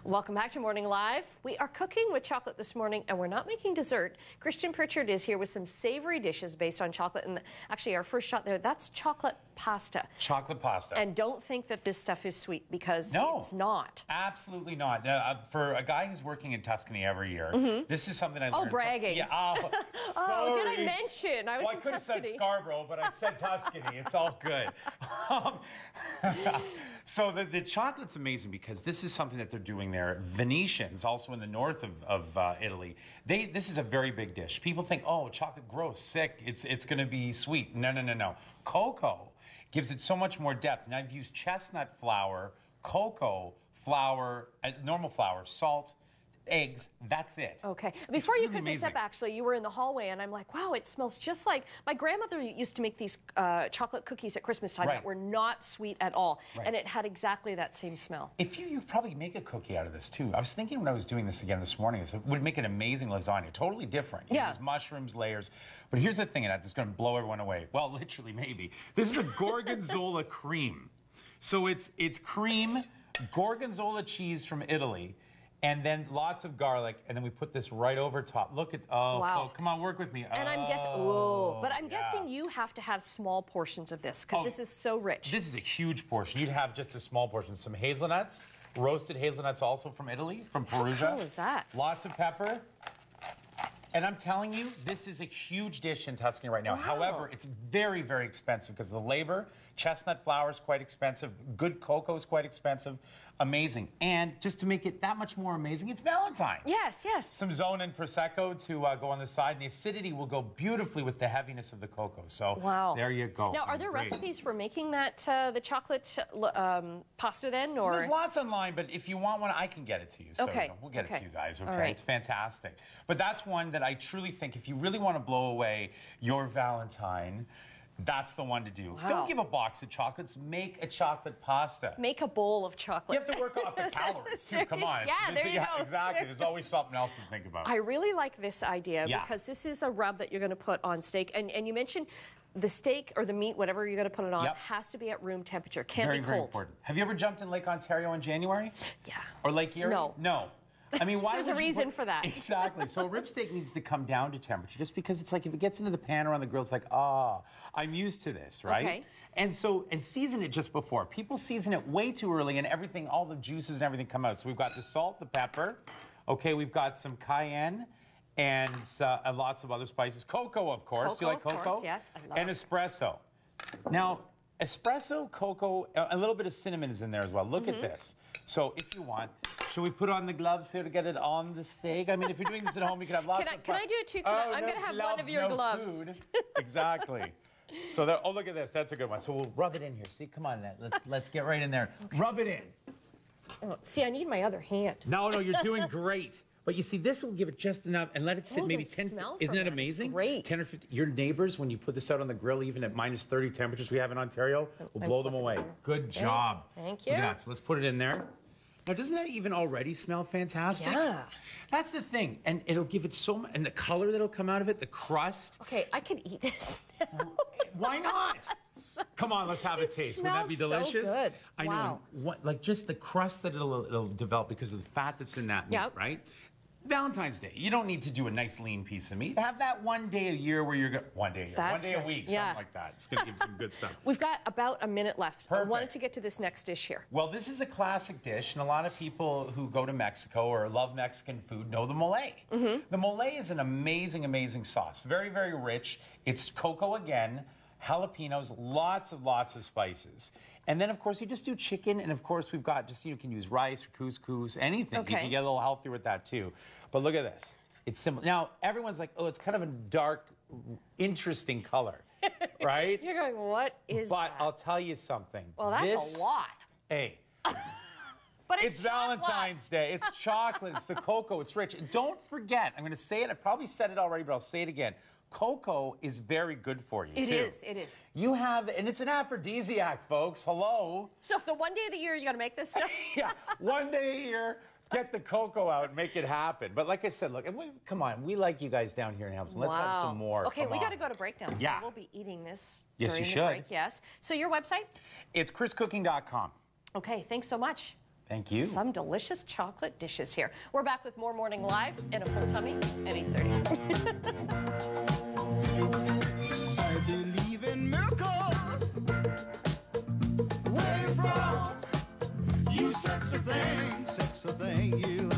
Welcome back to Morning Live. We are cooking with chocolate this morning, and we're not making dessert. Christian Pritchard is here with some savory dishes based on chocolate. And actually, our first shot there, that's chocolate pasta. Chocolate pasta. And don't think that this stuff is sweet, because it's not. Absolutely not. For a guy who's working in Tuscany every year, this is something I learned. Oh, bragging. Oh, did I mention? I was in I could have said Tuscany. Scarborough, but I said Tuscany. It's all good. So the chocolate's amazing because this is something that they're doing there. Venetians, also in the north of Italy, this is a very big dish. People think, oh, chocolate, gross, sick, it's going to be sweet. No, no, no, no. Cocoa gives it so much more depth. And I've used chestnut flour, cocoa flour, normal flour, salt, eggs, that's it. Okay. Before you cooked this amazing. up, actually, you were in the hallway, and I'm like, wow, it smells just like... My grandmother used to make these chocolate cookies at Christmas time that were not sweet at all, and it had exactly that same smell. If you probably make a cookie out of this, too. I was thinking when I was doing this again this morning, it would make an amazing lasagna, totally different. You know, there's mushrooms, layers. But here's the thing, Annette, that's going to blow everyone away. Well, literally, maybe. This is a gorgonzola cream. So it's cream, gorgonzola cheese from Italy, and then lots of garlic, and then we put this right over top. Look at, wow. Come on, work with me. And I'm guessing, but I'm guessing you have to have small portions of this, because this is so rich. This is a huge portion. You'd have just a small portion. Some hazelnuts, roasted hazelnuts also from Italy, from Perugia. How cool is that? Lots of pepper. And I'm telling you, this is a huge dish in Tuscany right now. Wow. However, it's very, very expensive because of the labor. Chestnut flour is quite expensive. Good cocoa is quite expensive. Amazing. And just to make it that much more amazing, it's Valentine's. Yes, yes. Some Zone and Prosecco to go on the side. And the acidity will go beautifully with the heaviness of the cocoa. So there you go. Now, are there recipes for making that, the chocolate pasta then? Or? There's lots online, but if you want one, I can get it to you. So we'll get it to you guys, okay? It's fantastic. But that's one that I truly think if you really want to blow away your Valentine, that's the one to do. Wow. Don't give a box of chocolates. Make a chocolate pasta. Make a bowl of chocolate. You have to work off the calories, too. Come on. Yeah, there you go. Exactly. There's always something else to think about. I really like this idea because this is a rub that you're going to put on steak. And you mentioned the steak or the meat, whatever you're going to put it on, has to be at room temperature. Can't be cold. Very important. Have you ever jumped in Lake Ontario in January? Yeah. Or Lake Erie? No. No. I mean, why There's a reason for that. Exactly. So a rib steak needs to come down to temperature just because it's like if it gets into the pan or on the grill, it's like, I'm used to this, right? Okay. And season it just before. People season it way too early and everything, all the juices and everything come out. So we've got the salt, the pepper. Okay, we've got some cayenne and lots of other spices. Cocoa, of course. Do you like cocoa? Of course, yes. I love and espresso. Now, espresso, cocoa, a little bit of cinnamon is in there as well. Look at this. So if you want, should we put on the gloves here to get it on the steak? I mean, if you're doing this at home, you can have lots of fun. Can I do it too? I'm going to have one of your gloves. Food. Exactly. So look at this. That's a good one. So we'll rub it in here. See, come on, Annette. Let's get right in there. Okay. Rub it in. Oh, see, I need my other hand. No, you're doing great. But you see, this will give it just enough and let it sit maybe 10. Isn't that amazing? Great. 10 or 15. Your neighbors, when you put this out on the grill, even at minus 30 temperatures we have in Ontario, will blow them away. Good job. Thank you. Look at that. So let's put it in there. Now, doesn't that even already smell fantastic? Yeah. That's the thing. And it'll give it so much. And the color that'll come out of it, the crust. Okay, I could eat this now. Why not? Come on, let's have a taste. Would that be delicious? So good. I know. Like just the crust that it'll develop because of the fat that's in that meat, right? Valentine's Day, you don't need to do a nice lean piece of meat. Have that one day a year where you're going one day a week, something like that. It's going to give some good stuff. We've got about a minute left. I wanted to get to this next dish here. Well, this is a classic dish, and a lot of people who go to Mexico or love Mexican food know the mole. The mole is an amazing, amazing sauce. Very, very rich. It's cocoa again, jalapenos, lots of spices. And then, of course, you just do chicken, and of course, we've got you can use rice or couscous, anything. You can get a little healthier with that, too. But look at this. It's simple. Now, everyone's like, oh, it's kind of a dark, interesting color, right? You're going, what is that? But I'll tell you something. Well, that's a lot. Hey. But it's Valentine's Day. It's chocolate. It's the cocoa. It's rich. And don't forget, I'm going to say it. I probably said it already, but I'll say it again. Cocoa is very good for you, too. It is. It is. You have, and it's an aphrodisiac, folks. Hello. So if the one day of the year you got to make this stuff? Yeah, one day a year. Get the cocoa out and make it happen. But like I said, look, come on. We like you guys down here in Hamilton. Let's have some more. Okay, we got to go to break now. So we'll be eating this during the break. Yes. So your website? It's chriscooking.com. Okay, thanks so much. Thank you. Some delicious chocolate dishes here. We're back with more Morning Live in a full tummy at 8:30. I believe in miracles. Where you from? You sexy thing, you.